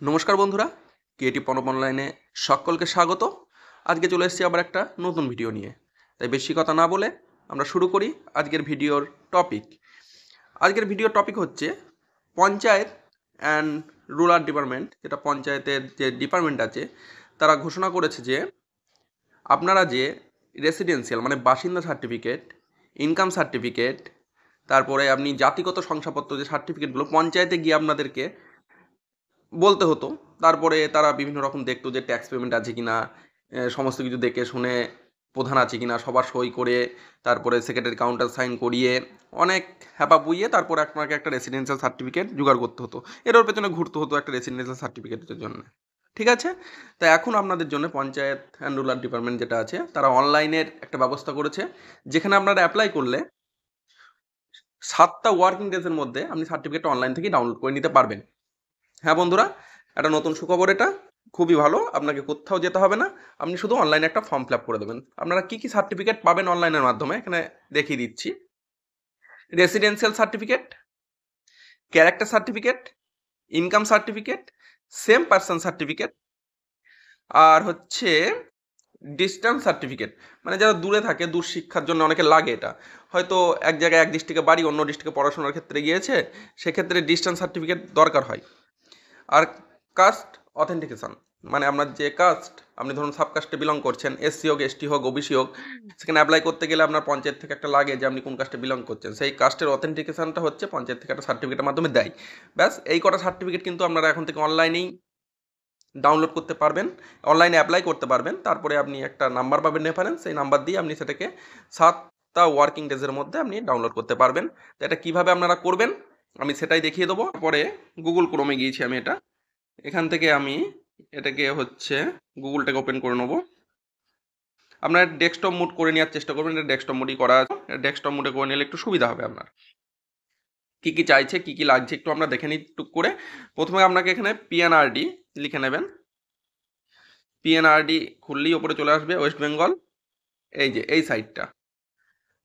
নমস্কার বন্ধুরা, ক্রিয়েটিভ প্রণব অনলাইনে সকলকে স্বাগত। আজকে চলে এসেছি আবার একটা নতুন ভিডিও নিয়ে। তাই বেশি কথা না বলে আমরা শুরু করি আজকের ভিডিওর টপিক। আজকের ভিডিওর টপিক হচ্ছে পঞ্চায়েত অ্যান্ড রুরাল ডিপার্টমেন্ট, যেটা পঞ্চায়েতের যে ডিপার্টমেন্ট আছে তারা ঘোষণা করেছে যে আপনারা যে রেসিডেন্সিয়াল মানে বাসিন্দা সার্টিফিকেট, ইনকাম সার্টিফিকেট, তারপরে আপনি জাতিগত শংসাপত্র যে সার্টিফিকেটগুলো পঞ্চায়েতে গিয়ে আপনাদেরকে বলতে হতো। তারপরে তারা বিভিন্ন রকম দেখতো যে ট্যাক্স পেমেন্ট আছে কিনা, সমস্ত কিছু দেখে শুনে প্রধান আছে কিনা সবার সই করে, তারপরে সেক্রেটারি কাউন্টার সাইন করিয়ে অনেক হ্যাপা বুইয়ে তারপরে আপনাকে একটা রেসিডেন্সিয়াল সার্টিফিকেট জোগাড় করতে হতো। এর পেছনে ঘুরতে হতো একটা রেসিডেন্সিয়াল সার্টিফিকেটের জন্য। ঠিক আছে, তাই এখন আপনাদের জন্য পঞ্চায়েত অ্যান্ড রুরাল ডিপার্টমেন্ট যেটা আছে তারা অনলাইনের একটা ব্যবস্থা করেছে, যেখানে আপনারা অ্যাপ্লাই করলে 7টা ওয়ার্কিং ডেজের মধ্যে আপনি সার্টিফিকেটটা অনলাইন থেকেই ডাউনলোড করে নিতে পারবেন। হ্যাঁ বন্ধুরা, একটা নতুন সুখবর, এটা খুবই ভালো। আপনাকে কোথাও যেতে হবে না, আপনি শুধু অনলাইনে একটা ফর্ম ফিল আপ করে দেবেন। আপনারা কি কি সার্টিফিকেট পাবেন অনলাইনের মাধ্যমে এখানে দেখিয়ে দিচ্ছি। Residential certificate, character certificate, income certificate, same person certificate, আর হচ্ছে ডিস্টেন্স সার্টিফিকেট। মানে যারা দূরে থাকে, দূর শিক্ষার জন্য অনেকে লাগে এটা। হয়তো এক জায়গায় এক ডিস্ট্রিক্টে বাড়ি, অন্য ডিস্ট্রিক্টে পড়াশোনার ক্ষেত্রে গিয়েছে, সেক্ষেত্রে ডিস্টেন্স সার্টিফিকেট দরকার হয়। আর কাস্ট অথেন্টিকেশন, মানে আপনার যে কাস্ট, আপনি ধরুন সাবকাস্টে বিলং করছেন, এসসি হোক, এসটি হোক, ওবিসি হোক, সেখানে অ্যাপ্লাই করতে গেলে আপনার পঞ্চায়েত থেকে একটা লাগে যে আপনি কোন কাস্টে বিলং করছেন, সেই কাস্টের অথেন্টিকেশনটা হচ্ছে পঞ্চায়েত থেকে একটা সার্টিফিকেটের মাধ্যমে দেয়। ব্যাস, এই কটা সার্টিফিকেট কিন্তু আপনারা এখন থেকে অনলাইনেই ডাউনলোড করতে পারবেন, অনলাইনে অ্যাপ্লাই করতে পারবেন। তারপরে আপনি একটা নাম্বার পাবেন রেফারেন্স, সেই নাম্বার দিয়ে আপনি সেটাকে 7টা ওয়ার্কিং ডেজের মধ্যে আপনি ডাউনলোড করতে পারবেন। তো এটা কীভাবে আপনারা করবেন আমি সেটাই দেখিয়ে দেবো। পরে গুগল ক্রোমে গিয়েছি আমি, এখান থেকে আমি এটাকে হচ্ছে গুগলটাকে ওপেন করে নেবো। আপনার ডেস্কটপ মোড করে নেওয়ার চেষ্টা করবেন, এটা ডেস্কটপ মোডই করা আছে। ডেস্কটপ মোডে করে নিলে একটু সুবিধা হবে আপনার। কী কী চাইছে, কী কী লাগছে একটু আমরা দেখে নিই টুক করে। প্রথমে আপনাকে এখানে পিএনআরডি লিখে নেবেন। পিএনআরডি খুললেই ওপরে চলে আসবে ওয়েস্ট বেঙ্গল, এই যে এই সাইটটা।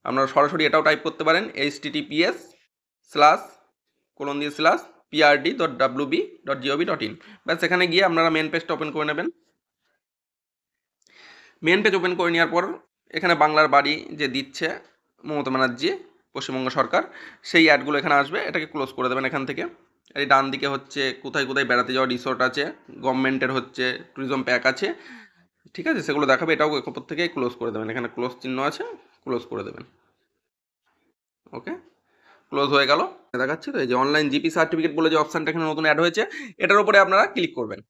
আপনারা সরাসরি এটাও টাইপ করতে পারেন, https://prd.wb.gov.in। ব্যাস, এখানে গিয়ে আপনারা মেন পেজটা ওপেন করে নেবেন। মেন পেজ ওপেন করে নেওয়ার পর এখানে বাংলার বাড়ি যে দিচ্ছে মমতা ব্যানার্জি, পশ্চিমবঙ্গ সরকার, সেই অ্যাডগুলো এখানে আসবে। এটাকে ক্লোজ করে দেবেন এখান থেকে। এই ডান দিকে হচ্ছে কোথায় কোথায় বেড়াতে যাওয়া রিসোর্ট আছে, গভর্নমেন্টের হচ্ছে ট্যুরিজম প্যাক আছে, ঠিক আছে, সেগুলো দেখাবে। এটাও ওপর থেকে ক্লোজ করে দেবেন, এখানে ক্লোজ চিহ্ন আছে, ক্লোজ করে দেবেন। ওকে, ক্লোজ হয়ে গেল। দেখাচ্ছি তো, এই যে অনলাইন জিপি সার্টিফিকেট বলে যে অপশানটা এখানে নতুন অ্যাড হয়েছে, এটার উপরে আপনারা ক্লিক করবেন।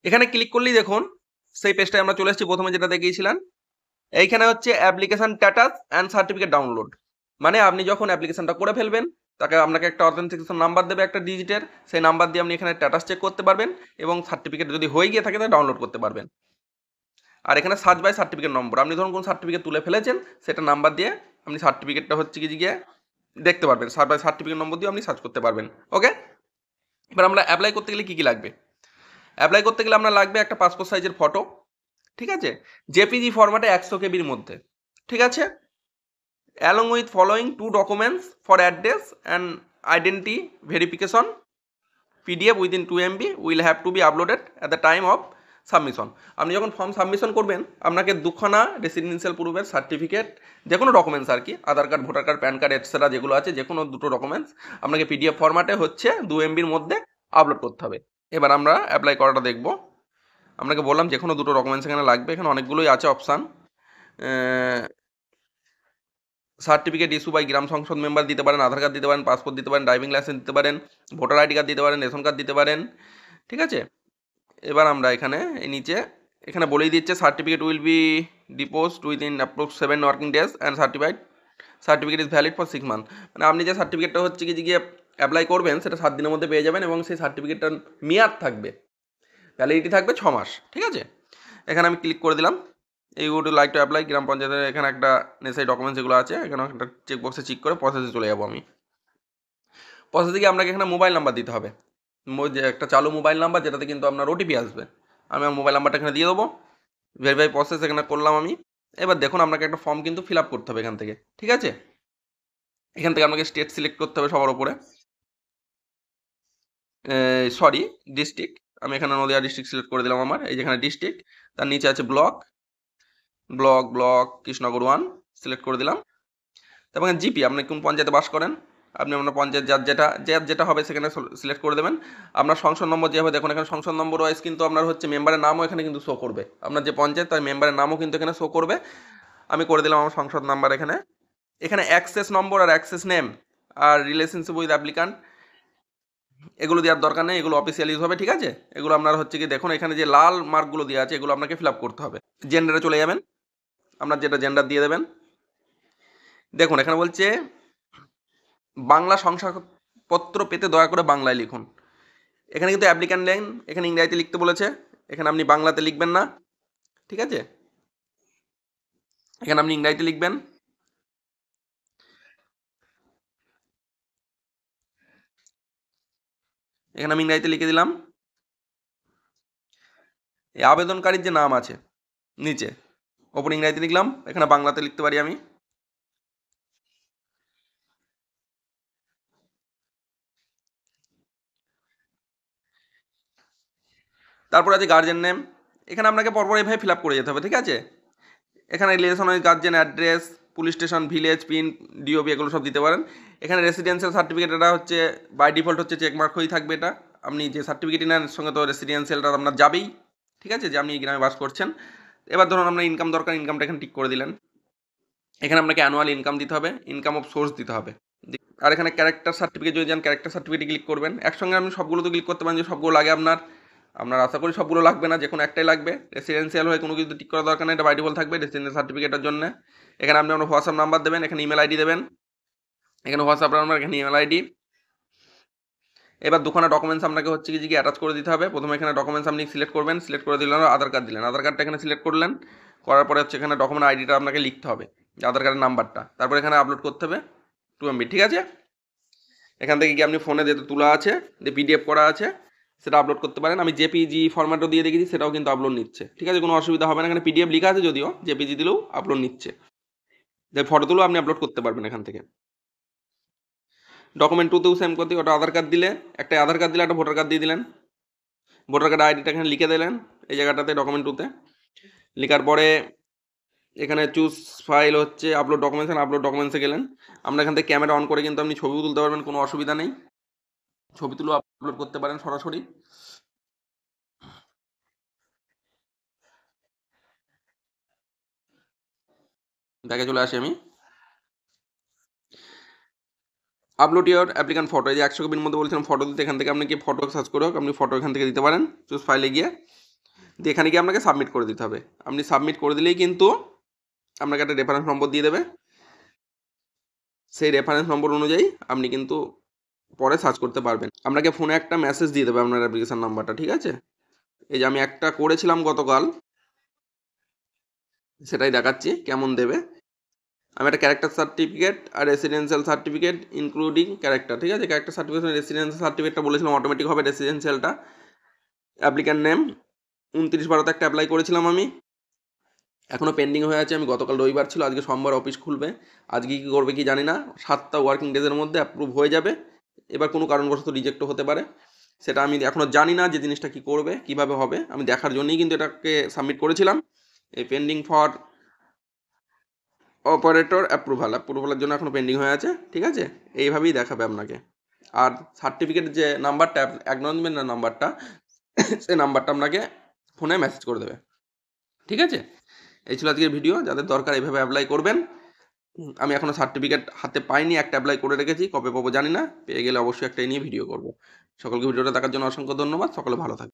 এখানে ক্লিক করলেই দেখুন সেই পেজটায় আমরা চলে এসেছি, প্রথমে যেটা দেখিয়েছিলাম। এইখানে হচ্ছে application status and certificate download. মানে আপনি যখন অ্যাপ্লিকেশনটা করে ফেলবেন, তাকে আপনাকে একটা অথেন্টিকেশন নাম্বার দেবে একটা ডিজিটের, সেই নাম্বার দিয়ে আপনি এখানে স্ট্যাটাস চেক করতে পারবেন এবং সার্টিফিকেট যদি হয়ে গিয়ে থাকে তাহলে ডাউনলোড করতে পারবেন। আর এখানে সার্চ বাই সার্টিফিকেট নম্বর, আপনি ধরুন কোন সার্টিফিকেট তুলে ফেলেছেন সেটা নাম্বার দিয়ে আপনি সার্টিফিকেটটা হচ্ছে গিয়ে দেখতে পারবেন। সার্চ বাই সার্টিফিকেট নম্বর দিয়ে আপনি সার্চ করতে পারবেন। ওকে, এবার আমরা অ্যাপ্লাই করতে গেলে কী কী লাগবে। অ্যাপ্লাই করতে গেলে আপনার লাগবে একটা পাসপোর্ট সাইজের ফটো, ঠিক আছে, জেপিজি ফরম্যাটে 100 কেবির মধ্যে, ঠিক আছে, along with following 2 documents for address and identity verification, PDF within 2 MB will have to be uploaded at the time of submission. আপনি যখন ফর্ম সাবমিশন করবেন, আপনাকে 2খানা রেসিডেন্সিয়াল প্রুফের সার্টিফিকেট, যে কোনো ডকুমেন্টস আর কি, Aadhaar card, voter card, PAN card etcetera যেগুলো আছে, যে কোনো 2টো ডকুমেন্টস আপনাকে পিডিএফ ফরম্যাটে হচ্ছে 2 MBর মধ্যে আপলোড করতে হবে। এবার আমরা অ্যাপ্লাই করাটা দেখব। আপনাকে বললাম যে কোনো 2টো ডকুমেন্টস এখানে লাগবে, এখানে অনেকগুলোই আছে অপশান। সার্টিফিকেট ইস্যু বাই গ্রাম সংসদ মেম্বার দিতে পারেন, আধার কার্ড দিতে পারেন, পাসপোর্ট দিতে পারেন, ড্রাইভিং লাইসেন্স দিতে পারেন, ভোটার আইডি কার্ড দিতে পারেন, রেশন কার্ড দিতে পারেন, ঠিক আছে। এবার আমরা এখানে এই নিচে এখানে বলেই দিচ্ছে certificate will be ডিপোজড within approx 7 working days and certificate is valid for 6 month. মানে আপনি যে সার্টিফিকেটটা হচ্ছে গিয়ে অ্যাপ্লাই করবেন সেটা 7 দিনের মধ্যে পেয়ে যাবেন এবং সেই সার্টিফিকেটটার মেয়াদ থাকবে, ভ্যালিডিটি থাকবে 6 মাস, ঠিক আছে। এখানে আমি ক্লিক করে দিলাম। এই উড লাইক টু অ্যাপ্লাই গ্রাম পঞ্চায়েতের এখানে একটা নেসারি ডকুমেন্টস যেগুলো আছে, এখানে একটা চেকবক্সে চেক করে প্রসেসে চলে যাবো আমি। প্রসেসে গিয়ে আপনাকে এখানে মোবাইল নাম্বার দিতে হবে, যে একটা চালু মোবাইল নাম্বার যেটাতে কিন্তু আপনার ওটিপি আসবে। আমি আমার মোবাইল নাম্বারটা এখানে দিয়ে দেবো। ভেরিফাই প্রসেস এখানে করলাম আমি। এবার দেখুন আপনাকে একটা ফর্ম কিন্তু ফিল আপ করতে হবে এখান থেকে, ঠিক আছে। এখান থেকে আপনাকে স্টেট সিলেক্ট করতে হবে সবার উপরে। Sorry, district. আমি এখানে নদিয়া ডিস্ট্রিক্ট সিলেক্ট করে দিলাম আমার। এই যেখানে ডিস্ট্রিক্ট, তার নিচে আছে ব্লক, কৃষ্ণনগর 1 সিলেক্ট করে দিলাম। তারপর জিপি, আপনি কোন পঞ্চায়েতে বাস করেন, আপনি আপনার পঞ্চায়েত যার যেটা হবে সেখানে সিলেক্ট করে দেবেন। আপনার সংসদ নম্বর যেভাবে দেখুন এখানে সংসদ নম্বর ওয়াইজ কিন্তু আপনার হচ্ছে মেম্বারের নামও এখানে কিন্তু শো করবে, আপনার যে পঞ্চায়েত তার মেম্বারের নামও কিন্তু এখানে শো করবে। আমি করে দিলাম আমার সংসদ নাম্বার এখানে। এখানে অ্যাক্সেস নম্বর আর অ্যাক্সেস নেম আর রিলেশনশিপ উইথ অ্যাপ্লিকান্ট এগুলো দেওয়ার দরকার নেই, এগুলো অফিসিয়াল ইউজ হবে, ঠিক আছে। এগুলো আপনার হচ্ছে কি দেখুন এখানে যে লাল মার্কগুলো দেওয়া আছে এগুলো আপনাকে ফিল আপ করতে হবে। জেন্ডারে চলে যাবেন, আপনার যেটা জেন্ডার দিয়ে দেবেন। দেখুন এখানে বলছে বাংলা শংসাপত্র পেতে দয়া করে বাংলায় লিখুন। এখানে কিন্তু অ্যাপ্লিক্যান্ট নেম এখানে ইংরাজিতে লিখতে বলেছে, এখানে আপনি বাংলাতে লিখবেন না, ঠিক আছে। এখানে আপনি ইংরাজিতে লিখবেন। এখানে আমি ইংরাজিতে লিখে দিলাম। এই আবেদনকারীর যে নাম আছে নিচে ওপর ইংরাজিতে লিখলাম, এখানে বাংলাতে লিখতে পারি আমি। তারপর আছে গার্জেন নেম, এখানে আপনাকে পরপর এভাবে ফিল আপ করে যেতে হবে, ঠিক আছে। এখানে relation wise guardian address, police station, village, pin, DOB এগুলো সব দিতে পারেন। এখানে রেসিডেন্সিয়াল সার্টিফিকেট এটা হচ্ছে বাই ডিফল্ট হচ্ছে চেকমার্ক হয়েই থাকবে। এটা আপনি যে সার্টিফিকেট নেন সঙ্গে তো রেসিডেন্সিয়ালটা আপনার যাবেই, ঠিক আছে, যে আপনি এই গ্রামে বাস করছেন। এবার ধরুন আপনার ইনকাম দরকার, ইনকামটা এখানে টিক করে দিলেন। এখানে আপনাকে অ্যানুয়াল ইনকাম দিতে হবে, ইনকাম অফ সোর্স দিতে হবে। আর এখানে ক্যারেক্টার সার্টিফিকেট যদি যান ক্যারেক্টার সার্টিফিকেটে ক্লিক করবেন। একসঙ্গে আপনি সবগুলো তো ক্লিক করতে পারেন যে সবগুলো লাগে আপনার, আশা করি সবগুলো লাগবে না, যে কোনো একটাই লাগবে। রেসিডেন্সিয়াল হয়ে কোনো কিছু ঠিক করার দরকার নেই, এটা বাই ডিফল্ট থাকবে রেসিডেন্সিয়াল সার্টিফিকেটের জন্য। এখানে আপনি আপনার হোয়াটসঅ্যাপ নাম্বার দেবেন, এখানে ইমেল আইডি দেবেন, এখানে হোয়াটসঅ্যাপ নাম্বার, এখানে ইমেল আইডি। এবার দুখানা ডকুমেন্টস আপনাকে হচ্ছে কি অ্যাটাচ করে দিতে হবে। প্রথমে এখানে ডকুমেন্টস আপনি সিলেক্ট করবেন, সিলেক্ট করে দিলেন আধার কার্ড দিলেন, আধার কার্ডটা এখানে সিলেক্ট করলেন, করার পরে হচ্ছে এখানে ডকুমেন্ট আইডিটা আপনাকে লিখতে হবে, আধার কার্ডের নাম্বারটা, তারপর এখানে আপলোড করতে হবে 2 MB, ঠিক আছে। এখান থেকে কি আপনি ফোনে যেটা তোলা আছে যে পিডিএফ করা আছে সেটা আপলোড করতে পারেন। আমি জেপিজি ফরম্যাটও দিয়ে দেখেছি, সেটাও কিন্তু আপলোড নিচ্ছে, ঠিক আছে, কোনো অসুবিধা হবে না। এখানে পিডিএফ লেখা আছে যদিও, জেপিজি দিলেও আপলোড নিচ্ছে, যে ফটো তুলেও আপনি আপলোড করতে পারবেন এখান থেকে। ডকুমেন্ট 2তেও সেম করতে, ওটা আধার কার্ড দিলে একটা আধার কার্ড দিলে একটা ভোটার কার্ড দিয়ে দিলেন, ভোটার কার্ড আইডিটা এখানে লিখে দিলেন এই জায়গাটাতে ডকুমেন্ট 2তে। লেখার পরে এখানে চুজ ফাইল হচ্ছে আপলোড ডকুমেন্টস, আপলোড ডকুমেন্টসে গেলেন। আমরা এখান থেকে ক্যামেরা অন করে কিন্তু আপনি ছবিও তুলতে পারবেন, কোনো অসুবিধা নেই, ছবি তুলেও আপলোড করতে পারেন সরাসরি। ব্যাগে চলে আসি আমি। আপলোড ইউর অ্যাপ্লিক্যান্ট ফটো, এই যে 100 কপির মধ্যে বলছিলাম ফটো দিতে, এখান থেকে আপনি কি ফটো সার্চ করে হোক আপনি ফটো এখান থেকে দিতে পারেন, চুজ ফাইলে গিয়ে দিয়ে এখানে গিয়ে আপনাকে সাবমিট করে দিতে হবে। আপনি সাবমিট করে দিলেই কিন্তু আপনাকে একটা রেফারেন্স নম্বর দিয়ে দেবে, সেই রেফারেন্স নম্বর অনুযায়ী আপনি কিন্তু পরে সার্চ করতে পারবেন। আপনাকে ফোনে একটা মেসেজ দিয়ে দেবে আপনার অ্যাপ্লিকেশন নাম্বারটা, ঠিক আছে। এই যে আমি একটা করেছিলাম গতকাল, সেটাই দেখাচ্ছি কেমন দেবে। আমি একটা ক্যারেক্টার সার্টিফিকেট আর রেসিডেন্সিয়াল সার্টিফিকেট ইনক্লুডিং ক্যারেক্টার, ঠিক আছে। ক্যারেক্টার সার্টিফিকেট রেসিডেন্সিয়াল সার্টিফিকেটটা বলেছিলাম অটোমেটিক হবে, রেসিডেন্সিয়ালটা অ্যাপ্লিক্যান্ট নেম 29/12 একটা অ্যাপ্লাই করেছিলাম আমি, এখনও পেন্ডিং হয়ে আছে। আমি গতকাল রবিবার ছিল, আজকে সোমবার অফিস খুলবে, আজকে কী করবে কি জানি না, 7টা ওয়ার্কিং ডেজের মধ্যে অ্যাপ্রুভ হয়ে যাবে। এবার কোনো কারণবশত রিজেক্টও হতে পারে, সেটা আমি এখনও জানি না যে জিনিসটা কী করবে কীভাবে হবে, আমি দেখার জন্যই কিন্তু এটাকে সাবমিট করেছিলাম। এই পেন্ডিং ফর অপারেটর অ্যাপ্রুভালের জন্য এখনও পেন্ডিং হয়ে আছে, ঠিক আছে। এইভাবেই দেখাবে আপনাকে। আর সার্টিফিকেটের যে নাম্বারটা অ্যাকনলেজমেন্টের নাম্বারটা সেই নাম্বারটা আপনাকে ফোনে মেসেজ করে দেবে, ঠিক আছে। এই ছিল আজকের ভিডিও, যাদের দরকার এইভাবে অ্যাপ্লাই করবেন। আমি এখনও সার্টিফিকেট হাতে পাইনি, একটা অ্যাপ্লাই করে রেখেছি, কবে পাবো জানি না, পেয়ে গেলে অবশ্যই একটা নিয়ে ভিডিও করব। সকলকে ভিডিওটা দেখার জন্য অসংখ্য ধন্যবাদ, সকলে ভালো থাকবে।